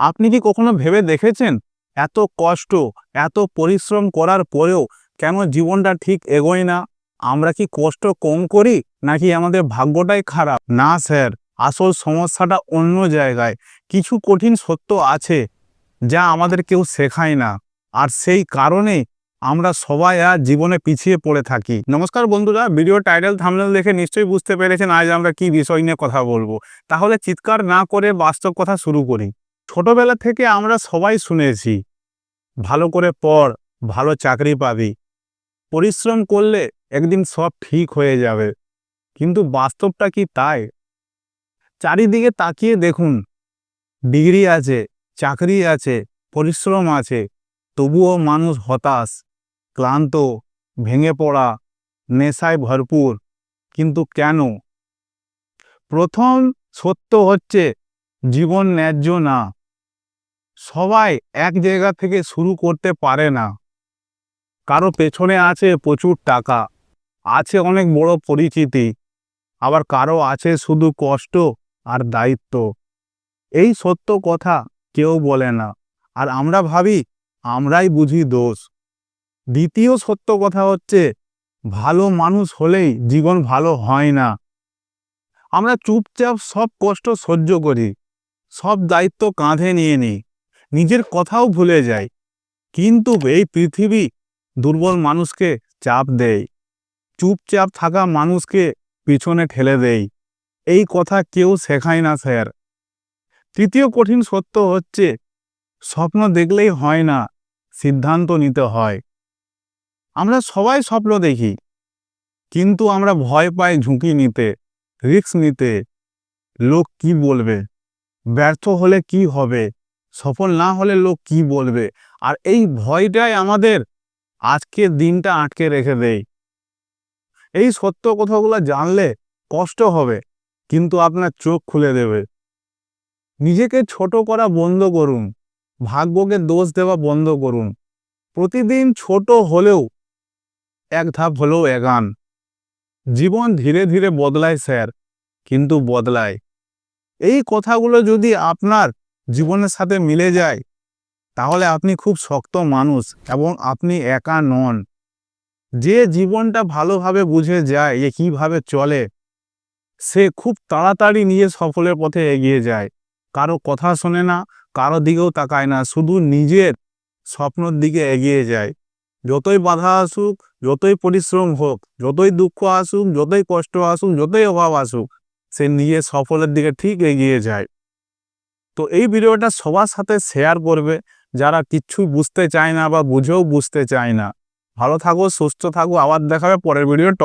আপনি কি কখনো ভেবে দেখেছেন এত কষ্ট, এত পরিশ্রম করার পরেও কেন জীবনটা ঠিক এগোয় না? আমরা কি কষ্ট কম করি নাকি আমাদের ভাগ্যটাই খারাপ? না স্যার, আসল সমস্যাটা অন্য জায়গায়। কিছু কঠিন সত্য আছে যা আমাদের কেউ শেখায় না, আর সেই কারণে আমরা সবাই আর জীবনে পিছিয়ে পড়ে থাকি। নমস্কার বন্ধুরা, ভিডিও টাইটেল থাম্বনেল দেখে নিশ্চয়ই বুঝতে পেরেছেন আজ আমরা কি বিষয় নিয়ে কথা বলবো। তাহলে চিৎকার না করে বাস্তব কথা শুরু করি। ছোটবেলা থেকে আমরা সবাই শুনেছি, ভালো করে পড়, ভালো চাকরি পাবি, পরিশ্রম করলে একদিন সব ঠিক হয়ে যাবে। কিন্তু বাস্তবটা কি তাই? চারিদিকে তাকিয়ে দেখুন, ডিগ্রি আছে, চাকরি আছে, পরিশ্রম আছে, তবুও মানুষ হতাশ, ক্লান্ত, ভেঙে পড়া, নেশায় ভরপুর। কিন্তু কেন? প্রথম সত্য হচ্ছে, জীবন ন্যায্য না। সবাই এক জায়গা থেকে শুরু করতে পারে না। কারো পেছনে আছে প্রচুর টাকা, আছে অনেক বড় পরিচিতি, আবার কারো আছে শুধু কষ্ট আর দায়িত্ব। এই সত্য কথা কেউ বলে না, আর আমরা ভাবি আমরাই বুঝি দোষ। দ্বিতীয় সত্য কথা হচ্ছে, ভালো মানুষ হলেই জীবন ভালো হয় না। আমরা চুপচাপ সব কষ্ট সহ্য করি, সব দায়িত্ব কাঁধে নিয়ে নিই, নিজের কথাও ভুলে যাই। কিন্তু এই পৃথিবী দুর্বল মানুষকে চাপ দেয়, চুপচাপ থাকা মানুষকে পিছনে ঠেলে দেয়। এই কথা কেউ শেখায় না স্যার। তৃতীয় কঠিন সত্য হচ্ছে, স্বপ্ন দেখলেই হয় না, সিদ্ধান্ত নিতে হয়। আমরা সবাই স্বপ্ন দেখি, কিন্তু আমরা ভয় পাই ঝুঁকি নিতে, রিস্ক নিতে। লোক কি বলবে, ব্যর্থ হলে কি হবে, সফল না হলে লোক কি বলবে, আর এই ভয়টাই আমাদের আজকের দিনটা আটকে রেখে দেয়। এই সত্য কথাগুলো জানলে কষ্ট হবে, কিন্তু আপনার চোখ খুলে দেবে। নিজেকে ছোট করা বন্ধ করুন, ভাগ্যকে দোষ দেওয়া বন্ধ করুন। প্রতিদিন ছোট হলেও এক ধাপ হলেও এগান। জীবন ধীরে ধীরে বদলায় স্যার, কিন্তু বদলায়। এই কথাগুলো যদি আপনার জীবনের সাথে মিলে যায়, তাহলে আপনি খুব শক্ত মানুষ এবং আপনি একা নন। যে জীবনটা ভালোভাবে বুঝে যায় যে কীভাবে চলে, সে খুব তাড়াতাড়ি নিজের সফলের পথে এগিয়ে যায়। কারো কথা শোনে না, কারো দিকেও তাকায় না, শুধু নিজের স্বপ্নের দিকে এগিয়ে যায়। যতই বাধা আসুক, যতই পরিশ্রম হোক, যতই দুঃখ আসুক, যতই কষ্ট আসুক, যতই অভাব আসুক, সে নিজের সফলের দিকে ঠিক এগিয়ে যায়। তো এই ভিডিওটা সবার সাথে শেয়ার করবে যারা কিচ্ছু বুঝতে চায় না বা বুঝেও বুঝতে চায় না। ভালো থাকো, সুস্থ থাকো, আবার দেখাবে পরের ভিডিও টপিক।